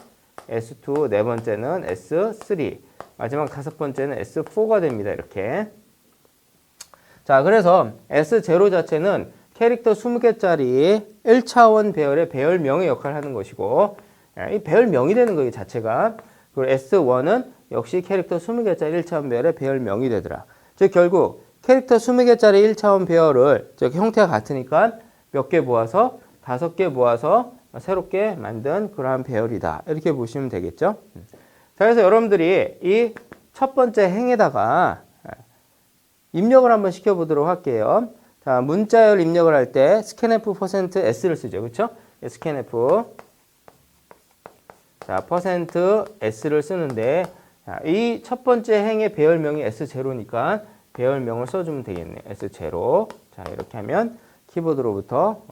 S2, 네 번째는 S3, 마지막 5번째는 S4가 됩니다. 이렇게. 자, 그래서 S0 자체는 캐릭터 20개짜리 1차원 배열의 배열명의 역할을 하는 것이고 이 배열명이 되는 거예요. 자체가. 그리고 S1은 역시 캐릭터 20개짜리 1차원 배열의 배열명이 되더라. 즉 결국 캐릭터 20개짜리 1차원 배열을 형태가 같으니까 몇 개 모아서 5개 모아서 새롭게 만든 그러한 배열이다. 이렇게 보시면 되겠죠. 자, 그래서 여러분들이 이 첫 번째 행에다가 입력을 한번 시켜보도록 할게요. 자, 문자열 입력을 할 때 scanf %s를 쓰죠. 그렇죠? scanf 자, %s를 쓰는데 이 첫 번째 행의 배열명이 S0니까 배열명을 써주면 되겠네요. S0. 자, 이렇게 하면 키보드로부터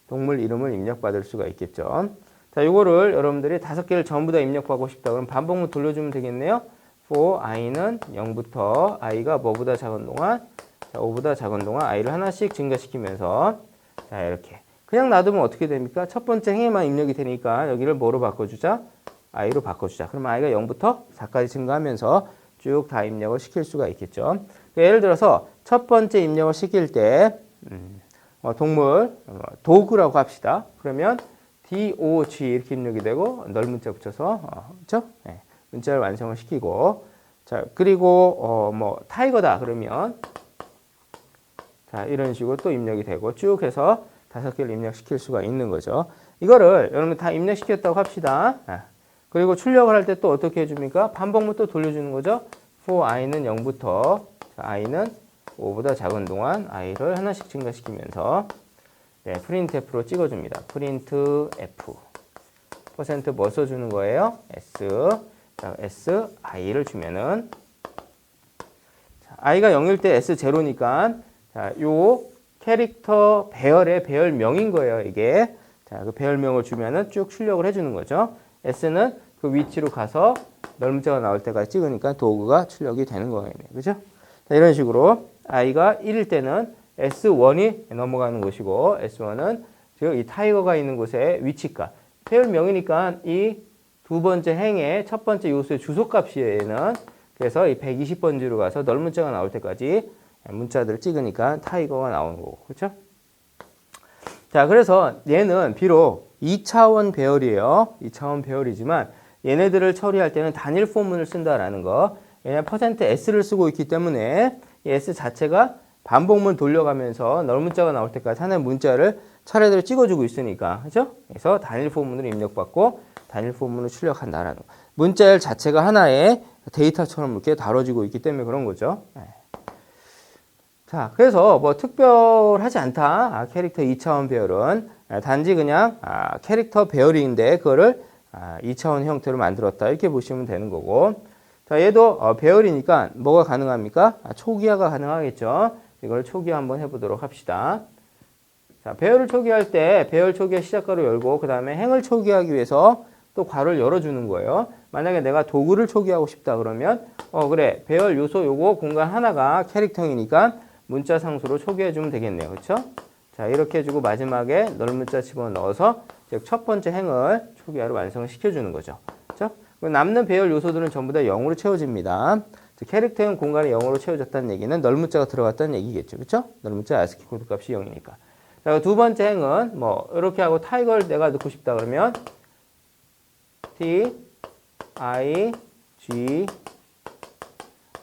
동물 이름을 입력받을 수가 있겠죠. 자, 요거를 여러분들이 5개를 전부 다 입력하고 싶다. 그럼 반복문 돌려주면 되겠네요. for i는 0부터 i가 뭐보다 작은 동안, 자, 5보다 작은 동안 i를 하나씩 증가시키면서 자, 이렇게. 그냥 놔두면 어떻게 됩니까? 첫 번째 행에만 입력이 되니까 여기를 뭐로 바꿔주자? i로 바꿔주자. 그럼 i가 0부터 4까지 증가하면서 쭉 다 입력을 시킬 수가 있겠죠. 예를 들어서 첫 번째 입력을 시킬 때 동물 도구라고 합시다. 그러면 DOG 이렇게 입력이 되고 널 문자 붙여서 그렇죠? 네, 문자를 완성을 시키고 자 그리고 뭐 타이거다 그러면 자 이런 식으로 또 입력이 되고 쭉 해서 5개를 입력시킬 수가 있는 거죠. 이거를 여러분 다 입력시켰다고 합시다. 그리고 출력을 할 때 또 어떻게 해줍니까? 반복문 또 돌려주는 거죠. for i는 0부터 i는 5보다 작은 동안 i를 하나씩 증가시키면서 네, printf로 찍어줍니다. printf 퍼센트 뭐 써주는 거예요? s i를 주면은 자, i가 0일 때 s 제로니까 자, 요 캐릭터 배열의 배열명인 거예요. 이게 자, 그 배열명을 주면은 쭉 출력을 해주는 거죠. s는 그 위치로 가서 넓은 문자가 나올 때까지 찍으니까 도구가 출력이 되는 거예요. 그죠? 자, 이런 식으로 i가 1일 때는 S1이 넘어가는 곳이고 S1은 즉 이 타이거가 있는 곳의 위치값. 배열명이니까 이 두 번째 행의 첫 번째 요소의 주소값이에는 그래서 이 120번지로 가서 넓은 문자가 나올 때까지 문자들을 찍으니까 타이거가 나오는 거고. 그렇죠? 자, 그래서 얘는 비록 2차원 배열이에요. 2차원 배열이지만 얘네들을 처리할 때는 단일 포문을 쓴다라는 거. 얘는 %s를 쓰고 있기 때문에 이 s 자체가 반복문 돌려가면서 넓은 문자가 나올 때까지 하나의 문자를 차례대로 찍어주고 있으니까. 그죠? 그래서 단일 포문으로 입력받고 단일 포문을 출력한다라는 거. 문자열 자체가 하나의 데이터처럼 이렇게 다뤄지고 있기 때문에 그런 거죠. 자, 그래서 뭐 특별하지 않다. 캐릭터 2차원 배열은 단지 그냥 캐릭터 배열인데 그거를 2차원 형태로 만들었다. 이렇게 보시면 되는 거고. 자, 얘도 배열이니까 뭐가 가능합니까? 초기화가 가능하겠죠. 이걸 초기화 한번 해보도록 합시다. 자, 배열을 초기화할 때 배열 초기화 시작가로 열고 그 다음에 행을 초기화하기 위해서 또 괄호를 열어주는 거예요. 만약에 내가 도구를 초기화하고 싶다 그러면 그래 배열 요소 요거 공간 하나가 캐릭터이니까 문자 상수로 초기화해주면 되겠네요. 그렇죠? 자, 이렇게 해주고 마지막에 넓은 문자 집어넣어서 즉 첫 번째 행을 초기화로 완성을 시켜주는 거죠. 그렇죠? 남는 배열 요소들은 전부 다 0으로 채워집니다. 캐릭터형 공간이 0으로 채워졌다는 얘기는 넓은 문자가 들어갔다는 얘기겠죠. 그렇죠? 넓은 문자 ASCII 코드 값이 0이니까. 자, 두 번째 행은 뭐 이렇게 하고 타이거를 내가 넣고 싶다 그러면 T, I, G,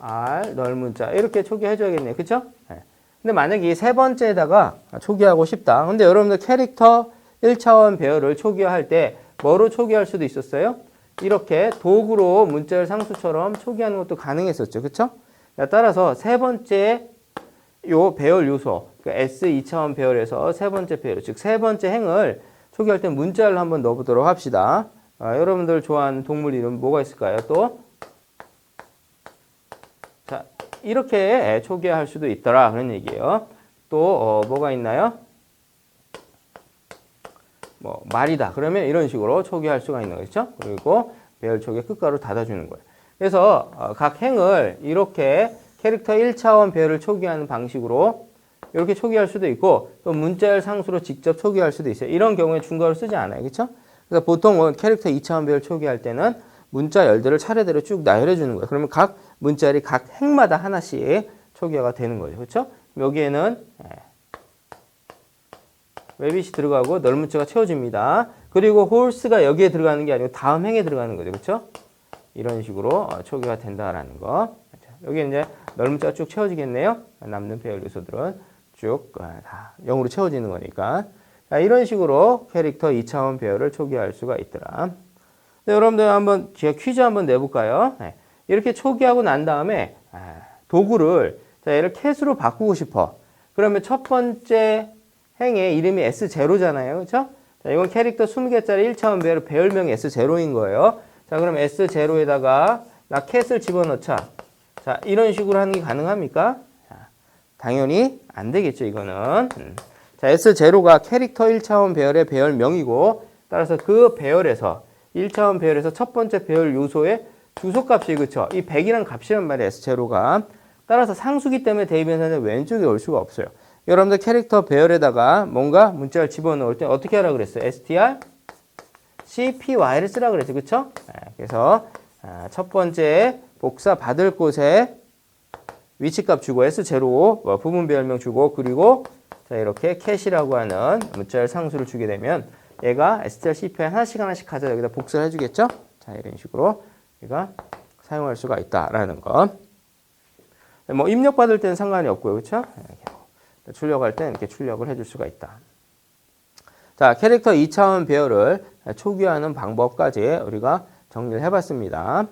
R 넓은 문자 이렇게 초기화해줘야겠네요. 그렇죠? 네. 근데 만약에 이 세 번째에다가 초기화하고 싶다. 근데 여러분들 캐릭터 1차원 배열을 초기화할 때 뭐로 초기화할 수도 있었어요? 이렇게 도구로 문자열 상수처럼 초기화하는 것도 가능했었죠. 그렇죠? 따라서 세 번째 요 배열 요소, 그러니까 S 2차원 배열에서 세 번째 배열, 즉 세 번째 행을 초기화할 때 문자열을 한번 넣어보도록 합시다. 여러분들 좋아하는 동물 이름 뭐가 있을까요? 또 자, 이렇게 초기화할 수도 있더라 그런 얘기예요. 또 뭐가 있나요? 뭐 말이다. 그러면 이런 식으로 초기화할 수가 있는 거죠. 그리고 배열 초기화 끝가루 닫아주는 거예요. 그래서 각 행을 이렇게 캐릭터 1차원 배열을 초기화하는 방식으로 이렇게 초기화할 수도 있고 또 문자열 상수로 직접 초기화할 수도 있어요. 이런 경우에 중괄호 쓰지 않아요. 그렇죠? 그래서 보통은 캐릭터 2차원 배열 초기화할 때는 문자열들을 차례대로 쭉 나열해 주는 거예요. 그러면 각 문자열이 각 행마다 하나씩 초기화가 되는 거죠. 그렇죠? 여기에는 웨빗이 들어가고 넓은 문자가 채워집니다. 그리고 홀스가 여기에 들어가는 게 아니고 다음 행에 들어가는 거죠. 그렇죠? 이런 식으로 초기화가 된다라는 거. 여기 이제 넓은 문자가 쭉 채워지겠네요. 남는 배열 요소들은 쭉 다 0으로 채워지는 거니까. 자, 이런 식으로 캐릭터 2차원 배열을 초기화할 수가 있더라. 네, 여러분들 한번 퀴즈 한번 내볼까요? 네. 이렇게 초기화하고 난 다음에 도구를 자, 얘를 캣으로 바꾸고 싶어. 그러면 첫 번째 행의 이름이 S0잖아요. 그렇죠? 자, 이건 캐릭터 20개짜리 1차원 배열 배열명이 S0인 거예요. 자, 그럼 S0에다가 나 캣을 집어넣자. 자, 이런 식으로 하는 게 가능합니까? 자, 당연히 안 되겠죠, 이거는. 자, S0가 캐릭터 1차원 배열의 배열명이고 따라서 그 배열에서 1차원 배열에서 첫 번째 배열 요소의 주소값이 그쵸? 이 100이라는 값이란 말이에요, S0가. 따라서 상수기 때문에 대입변사는 왼쪽에 올 수가 없어요. 여러분들 캐릭터 배열에다가 뭔가 문자를 집어넣을 때 어떻게 하라고 그랬어요? str, cpy를 쓰라고 그랬죠, 그쵸? 그래서 첫 번째 복사 받을 곳에 위치값 주고 S0 부분 배열명 주고 그리고 자, 이렇게 캣이라고 하는 문자열 상수를 주게 되면 얘가 str, cpy 하나씩 가져 여기다 복사를 해주겠죠? 자, 이런 식으로 얘가 사용할 수가 있다라는 거. 뭐 입력 받을 때는 상관이 없고요, 그렇죠? 출력할 때는 이렇게 출력을 해줄 수가 있다. 자, 캐릭터 2차원 배열을 초기화하는 방법까지 우리가 정리를 해봤습니다.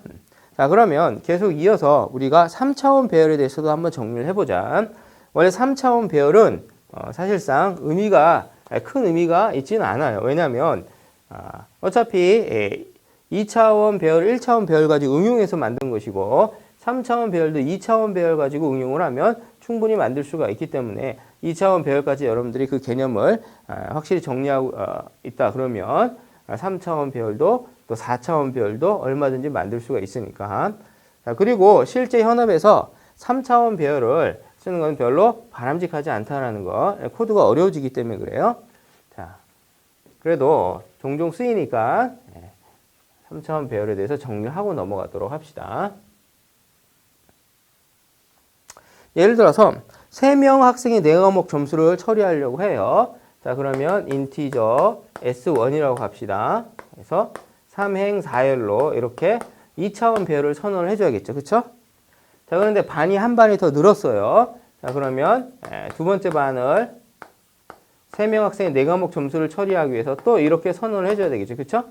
자, 그러면 계속 이어서 우리가 3차원 배열에 대해서도 한번 정리를 해보자. 원래 3차원 배열은 사실상 큰 의미가 있지는 않아요. 왜냐하면 어차피 2차원 배열, 1차원 배열 가지고 응용해서 만든 것이고 3차원 배열도 2차원 배열 가지고 응용을 하면 충분히 만들 수가 있기 때문에 2차원 배열까지 여러분들이 그 개념을 확실히 정리하고 있다 그러면 3차원 배열도 또 4차원 배열도 얼마든지 만들 수가 있으니까. 자, 그리고 실제 현업에서 3차원 배열을 쓰는 건 별로 바람직하지 않다라는 거. 코드가 어려워지기 때문에 그래요. 자, 그래도 종종 쓰이니까 3차원 배열에 대해서 정리하고 넘어가도록 합시다. 예를 들어서 3명 학생이 4과목 점수를 처리하려고 해요. 자, 그러면 인티저 S1이라고 합시다. 그래서 3행 4열로 이렇게 2차원 배열을 선언을 해줘야겠죠. 그쵸? 자, 그런데 반이 한 반이 더 늘었어요. 자, 그러면 두 번째 반을 3명 학생이 4과목 점수를 처리하기 위해서 또 이렇게 선언을 해줘야 되겠죠. 그쵸?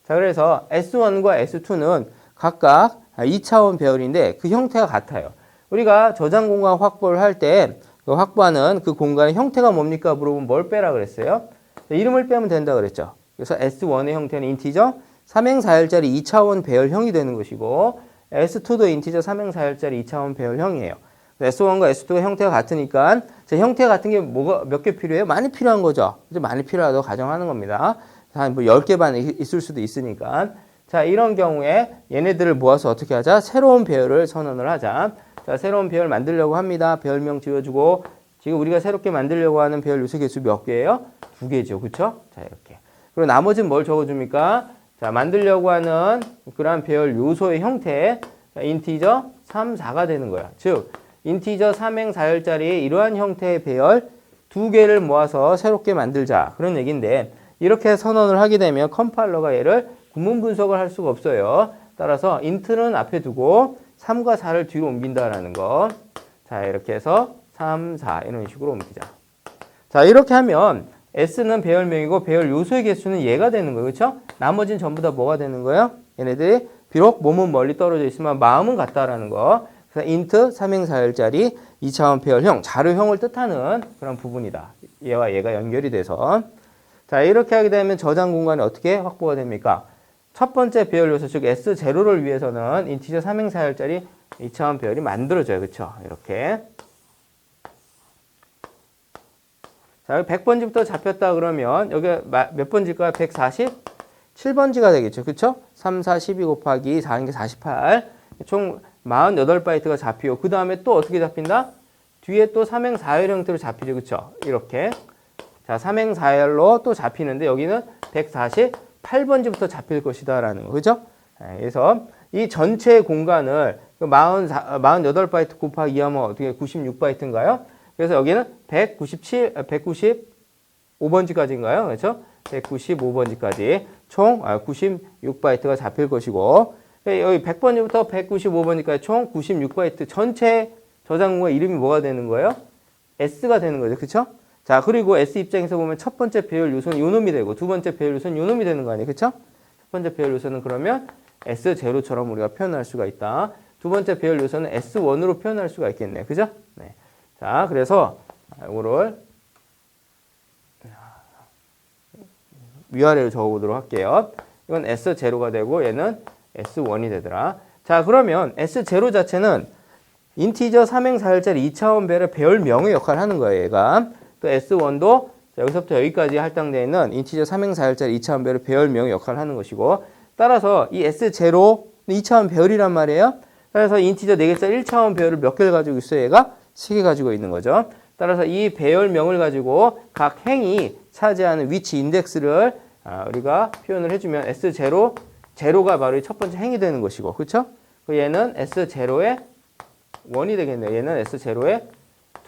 자, 그래서 S1과 S2는 각각 2차원 배열인데 그 형태가 같아요. 우리가 저장 공간 확보를 할 때 그 확보하는 그 공간의 형태가 뭡니까? 물어보면 뭘 빼라 그랬어요? 이름을 빼면 된다 그랬죠. 그래서 S1의 형태는 인티저 3행 4열짜리 2차원 배열형이 되는 것이고 S2도 인티저 3행 4열짜리 2차원 배열형이에요. S1과 S2가 형태가 같으니까 형태가 같은 게 몇 개 필요해요? 많이 필요한 거죠. 이제 많이 필요하다고 가정하는 겁니다. 한 뭐 10개 반 있을 수도 있으니까. 자, 이런 경우에 얘네들을 모아서 어떻게 하자? 새로운 배열을 선언을 하자. 자, 새로운 배열 만들려고 합니다. 배열명 지어주고 지금 우리가 새롭게 만들려고 하는 배열 요소 개수 몇 개예요? 2개죠. 그쵸? 자, 이렇게. 그리고 나머지는 뭘 적어줍니까? 자, 만들려고 하는 그러한 배열 요소의 형태. 자, 인티저 3, 4가 되는 거야. 즉, 인티저 3행 4열짜리 이러한 형태의 배열 2개를 모아서 새롭게 만들자. 그런 얘기인데 이렇게 선언을 하게 되면 컴파일러가 얘를 구문 분석을 할 수가 없어요. 따라서 int는 앞에 두고 3과 4를 뒤로 옮긴다라는 거. 자, 이렇게 해서 3, 4 이런 식으로 옮기자. 자, 이렇게 하면 S는 배열명이고 배열 요소의 개수는 얘가 되는 거예요. 그렇죠? 나머지는 전부 다 뭐가 되는 거예요? 얘네들이 비록 몸은 멀리 떨어져 있지만 마음은 같다라는 거. 그래서 int 3행 4열짜리 2차원 배열형, 자료형을 뜻하는 그런 부분이다. 얘와 얘가 연결이 돼서. 자, 이렇게 하게 되면 저장 공간이 어떻게 확보가 됩니까? 첫 번째 배열 요소, 즉 S0를 위해서는 인티저 3행 4열짜리 2차원 배열이 만들어져요. 그렇죠? 이렇게. 자, 100번지부터 잡혔다 그러면 여기 몇 번지일까요? 147번지가 되겠죠. 그렇죠? 3, 4, 12 곱하기 4인 게 48. 총 48바이트가 잡히고 그 다음에 또 어떻게 잡힌다? 뒤에 또 3행 4열 형태로 잡히죠. 그렇죠? 이렇게. 자, 3행 4열로 또 잡히는데 여기는 148번지부터 잡힐 것이다 라는 거. 그죠? 그래서 이 전체 공간을 48바이트 곱하기 2하면 어떻게 96바이트인가요? 그래서 여기는 195번지까지인가요? 그렇죠? 195번지까지 총 96바이트가 잡힐 것이고 여기 100번지부터 195번지까지 총 96바이트 전체 저장 공간 이름이 뭐가 되는 거예요? S가 되는 거죠. 그렇죠? 자, 그리고 S 입장에서 보면 첫 번째 배열 요소는 요 놈이 되고 두 번째 배열 요소는 요 놈이 되는 거 아니에요? 그렇죠? 첫 번째 배열 요소는 그러면 S0처럼 우리가 표현할 수가 있다. 두 번째 배열 요소는 S1으로 표현할 수가 있겠네요. 그죠? 네. 자, 그래서 이거를 위아래로 적어보도록 할게요. 이건 S0가 되고 얘는 S1이 되더라. 자, 그러면 S0 자체는 인티저 3행 4열짜리 2차원 배열의 배열명의 역할을 하는 거예요. 얘가. 또 S1도 여기서부터 여기까지 할당되어 있는 인티저 3행 4열짜리 2차원 배열의 배열명의 역할을 하는 것이고 따라서 이 S0 2차원 배열이란 말이에요. 따라서 인티저 4개짜리 1차원 배열을 몇 개를 가지고 있어요? 얘가 3개 가지고 있는 거죠. 따라서 이 배열명을 가지고 각 행이 차지하는 위치 인덱스를 우리가 표현을 해주면 S0, 제로가 바로 첫 번째 행이 되는 것이고, 그렇죠? 얘는 S0의 1이 되겠네요. 얘는 S0의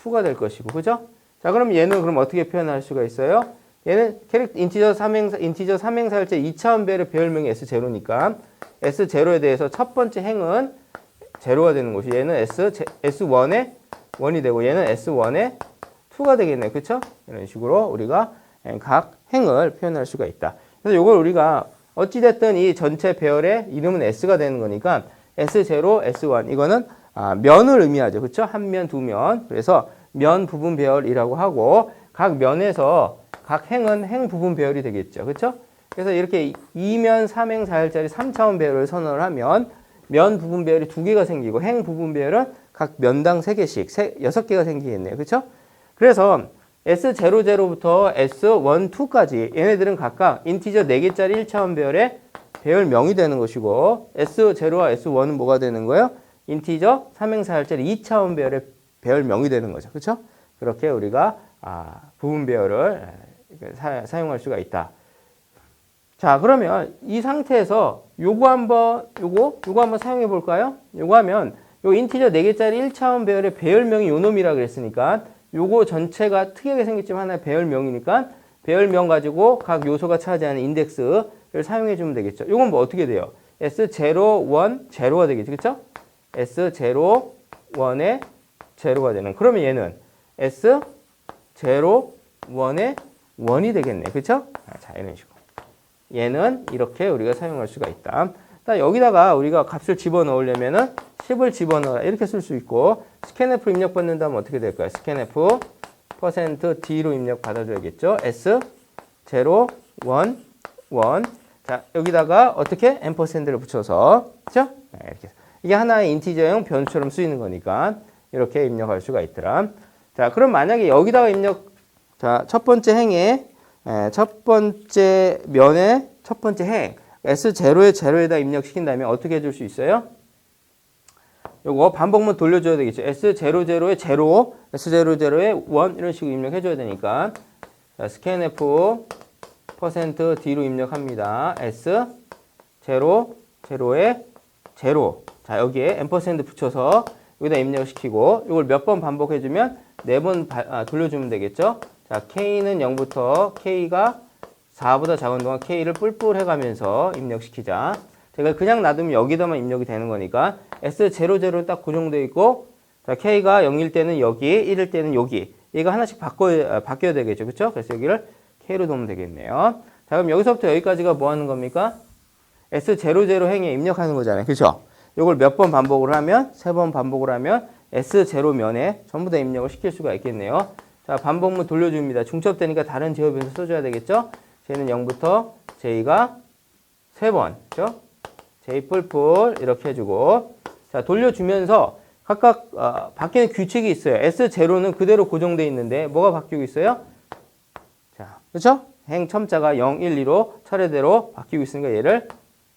2가 될 것이고, 그죠? 자, 그럼 얘는 그럼 어떻게 표현할 수가 있어요? 얘는 인티저 3행 4열째 2차원 배열의 배열명이 S0니까 S0에 대해서 첫 번째 행은 제로가 되는 것이 얘는 S1의 1이 되고 얘는 S1의 2가 되겠네요. 그렇죠? 이런 식으로 우리가 각 행을 표현할 수가 있다. 그래서 이걸 우리가 어찌됐든 이 전체 배열의 이름은 S가 되는 거니까 S0, S1 이거는 면을 의미하죠. 그렇죠? 한 면, 두 면. 그래서 면 부분 배열이라고 하고 각 면에서 각 행은 행 부분 배열이 되겠죠. 그렇죠? 그래서 이렇게 2면, 3행, 4행짜리 3차원 배열을 선언을 하면 면 부분 배열이 2개가 생기고 행 부분 배열은 각 면당 3개씩 6개가 생기겠네요. 그렇죠? 그래서 S00부터 S1, 2까지 얘네들은 각각 인티저 4개짜리 1차원 배열의 배열명이 되는 것이고 S0와 S1은 뭐가 되는 거예요? 인티저 3행 4행짜리 2차원 배열의 배열명이 되는 거죠. 그렇죠? 그렇게 우리가 부분 배열을 사용할 수가 있다. 자, 그러면 이 상태에서 요거 한번 사용해 볼까요? 요거 하면 요 인티저 4개짜리 1차원 배열의 배열명이 요 놈이라 그랬으니까 요거 전체가 특이하게 생겼지만 하나의 배열명이니까 배열명 가지고 각 요소가 차지하는 인덱스를 사용해 주면 되겠죠. 요건 뭐 어떻게 돼요? S0, 1, 제로가 되겠죠. 그렇죠? S0, 1에 제로가 되는. 그러면 얘는 S0, 1에 1이 되겠네. 그렇죠? 자, 이런 식으로. 얘는 이렇게 우리가 사용할 수가 있다. 여기다가 우리가 값을 집어넣으려면은 10을 집어넣어라. 이렇게 쓸 수 있고, 스캔F 입력 받는다면 어떻게 될까요? 스캔F %D로 입력 받아줘야겠죠. S0, 1, 1. 자, 여기다가 어떻게? 앰퍼샌드를 붙여서. 그죠? 이렇게. 이게 하나의 인티저형 변수처럼 쓰이는 거니까 이렇게 입력할 수가 있더라. 자, 그럼 만약에 여기다가 자, 첫 번째 행에 첫 번째 면의 첫 번째 행 S0의 제로에다 입력시킨다면 어떻게 해줄 수 있어요? 요거 반복문 돌려줘야 되겠죠. S00의 제로, S00의 1 이런 식으로 입력해줘야 되니까 자, 스캔F %D로 입력합니다. S0, 제로의 제로. 자, 여기에 앰퍼샌드 붙여서 여기다 입력시키고 이걸 몇 번 반복해주면 4번 돌려주면 되겠죠. 자, K는 0부터 K가 4보다 작은 동안 K를 뿔뿔 해가면서 입력시키자. 제가 그냥 놔두면 여기다만 입력이 되는 거니까 S00 딱 고정되어 있고 자, K가 0일 때는 여기, 1일 때는 여기. 얘가 하나씩 바뀌어야 되겠죠. 그렇죠? 그래서 여기를 K로 놓으면 되겠네요. 자, 그럼 여기서부터 여기까지가 뭐 하는 겁니까? S00 행에 입력하는 거잖아요. 그렇죠? 이걸 몇 번 반복을 하면 3번 반복을 하면 S0 면에 전부 다 입력을 시킬 수가 있겠네요. 자, 반복문 돌려줍니다. 중첩되니까 다른 제어 변수 써줘야 되겠죠? J는 0부터 J가 3번, 그죠? J 뿔뿔 이렇게 해주고 자, 돌려주면서 각각 바뀌는 규칙이 있어요. S0는 그대로 고정되어 있는데 뭐가 바뀌고 있어요? 자, 그렇죠? 행 첨자가 0, 1, 2로 차례대로 바뀌고 있으니까 얘를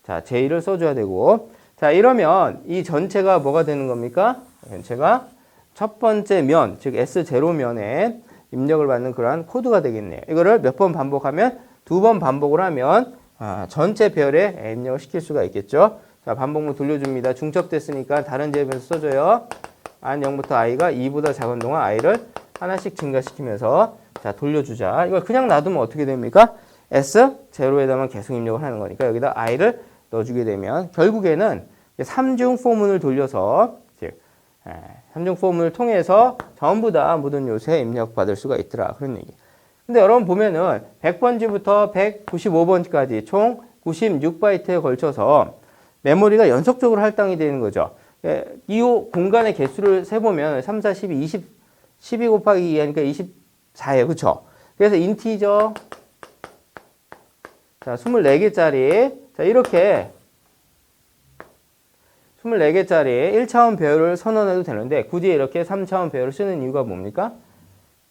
자, J를 써줘야 되고 자, 이러면 이 전체가 뭐가 되는 겁니까? 전체가 첫 번째 면, 즉 S0면에 입력을 받는 그러한 코드가 되겠네요. 이거를 몇 번 반복하면 2번 반복을 하면 전체 배열에 입력을 시킬 수가 있겠죠. 자, 반복문 돌려줍니다. 중첩됐으니까 다른 제어 변수 써줘요. i 0부터 i가 2보다 작은 동안 i를 하나씩 증가시키면서 자, 돌려주자. 이걸 그냥 놔두면 어떻게 됩니까? S0에다만 계속 입력을 하는 거니까 여기다 i를 넣어주게 되면 결국에는 3중 포문을 돌려서 즉 3중 포문을 통해서 전부 다 모든 요소에 입력받을 수가 있더라. 그런 얘기. 근데 여러분 보면은 100번지부터 195번지까지 총 96바이트에 걸쳐서 메모리가 연속적으로 할당이 되는 거죠. 이 공간의 개수를 세보면 3, 4, 12, 12 곱하기 2 하니까 24예요. 그쵸? 그래서 인티저 자, 24개짜리 자, 이렇게 24개짜리 1차원 배열을 선언해도 되는데 굳이 이렇게 3차원 배열을 쓰는 이유가 뭡니까?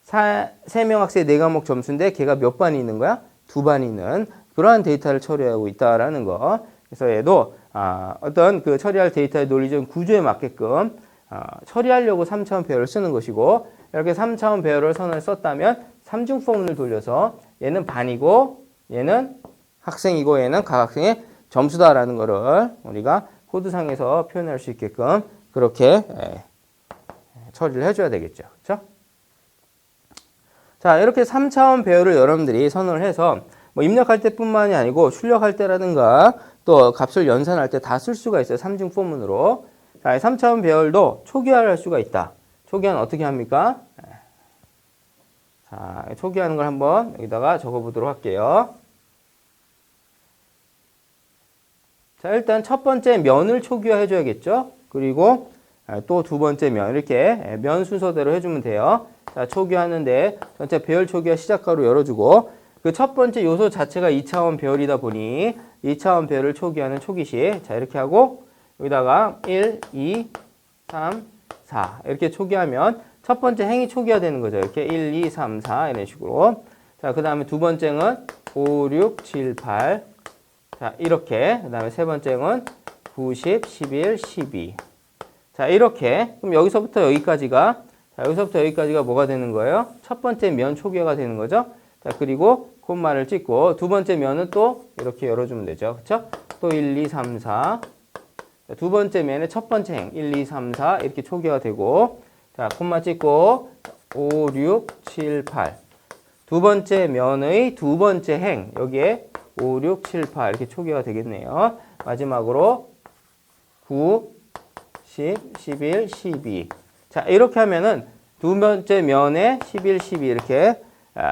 3명 학생 4과목 점수인데 걔가 몇 반이 있는 거야? 2반이 있는 그러한 데이터를 처리하고 있다라는 거. 그래서 얘도 어떤 그 처리할 데이터의 논리적 구조에 맞게끔 처리하려고 3차원 배열을 쓰는 것이고 이렇게 3차원 배열을 선언을 썼다면 3중 포문을 돌려서 얘는 반이고 얘는 학생이고 얘는 각 학생의 점수다라는 거를 우리가 코드상에서 표현할 수 있게끔 그렇게 처리를 해줘야 되겠죠. 그렇죠? 자, 이렇게 3차원 배열을 여러분들이 선언을 해서 뭐 입력할 때뿐만이 아니고 출력할 때라든가 또 값을 연산할 때 다 쓸 수가 있어요. 3중 포문으로. 자, 3차원 배열도 초기화를 할 수가 있다. 초기화는 어떻게 합니까? 자, 초기화하는 걸 한번 여기다가 적어보도록 할게요. 자, 일단 첫 번째 면을 초기화 해줘야겠죠? 그리고 또 두 번째 면, 이렇게 면 순서대로 해주면 돼요. 자, 초기화하는데 전체 배열 초기화 시작가로 열어주고 그 첫 번째 요소 자체가 2차원 배열이다 보니 2차원 배열을 초기화하는 초기시. 자, 이렇게 하고 여기다가 1, 2, 3, 4 이렇게 초기화하면 첫 번째 행이 초기화되는 거죠. 이렇게 1, 2, 3, 4 이런 식으로. 자, 그 다음에 두 번째는 5, 6, 7, 8. 자, 이렇게. 그 다음에 세 번째는 9, 10, 11, 12. 자, 이렇게. 그럼 여기서부터 여기까지가, 자, 여기서부터 여기까지가 뭐가 되는 거예요? 첫 번째 면 초기화가 되는 거죠. 자, 그리고 콤마를 찍고 두 번째 면은 또 이렇게 열어주면 되죠. 그쵸? 또 1, 2, 3, 4. 자, 두 번째 면의 첫 번째 행 1, 2, 3, 4 이렇게 초기화가 되고 자, 콤마 찍고 5, 6, 7, 8. 두 번째 면의 두 번째 행 여기에 5, 6, 7, 8 이렇게 초기화가 되겠네요. 마지막으로 9, 10, 11, 12. 자, 이렇게 하면은 두 번째 면에 11, 12 이렇게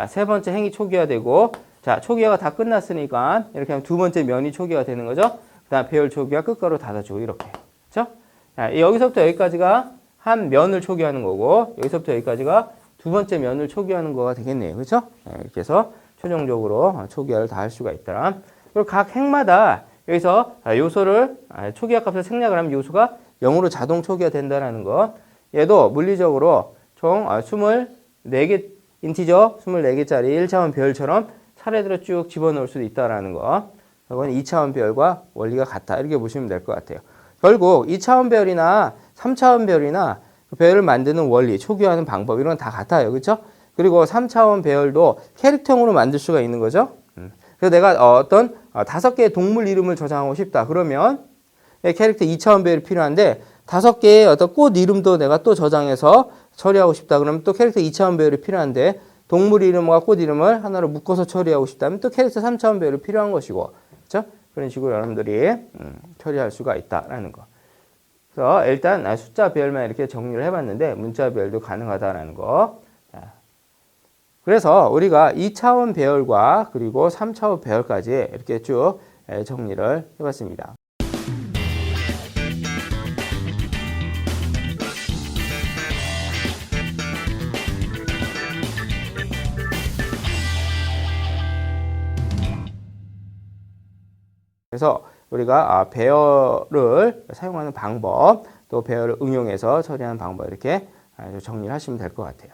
세 번째 행이 초기화 되고 자, 초기화가 다 끝났으니까 이렇게 하면 두 번째 면이 초기화 되는 거죠. 그 다음 배열 초기화 끝가루 닫아주고 이렇게. 그렇죠? 자, 여기서부터 여기까지가 한 면을 초기화하는 거고 여기서부터 여기까지가 두 번째 면을 초기화하는 거가 되겠네요. 그렇죠? 이렇게 해서 최종적으로 초기화를 다 할 수가 있다. 그리고 각 행마다 여기서 요소를 초기화 값을 생략을 하면 요소가 0으로 자동 초기화 된다는 거. 얘도 물리적으로 총 24개 인티저 24개짜리 1차원 배열처럼 차례대로 쭉 집어넣을 수도 있다는 거. 이건 2차원 배열과 원리가 같다. 이렇게 보시면 될 것 같아요. 결국 2차원 배열이나 3차원 배열이나 배열을 만드는 원리, 초기화하는 방법 이런 건 다 같아요. 그렇죠? 그리고 3차원 배열도 캐릭터형으로 만들 수가 있는 거죠. 그래서 내가 어떤 5개의 동물 이름을 저장하고 싶다. 그러면 캐릭터 2차원 배열이 필요한데 5개의 어떤 꽃 이름도 내가 또 저장해서 처리하고 싶다. 그러면 또 캐릭터 2차원 배열이 필요한데 동물 이름과 꽃 이름을 하나로 묶어서 처리하고 싶다면 또 캐릭터 3차원 배열이 필요한 것이고. 그렇죠? 그런 식으로 여러분들이 처리할 수가 있다라는 거. 그래서 일단 숫자 배열만 이렇게 정리를 해봤는데 문자 배열도 가능하다라는 거. 그래서 우리가 2차원 배열과 그리고 3차원 배열까지 이렇게 쭉 정리를 해봤습니다. 그래서 우리가 배열을 사용하는 방법, 또 배열을 응용해서 처리하는 방법 이렇게 정리를 하시면 될 것 같아요.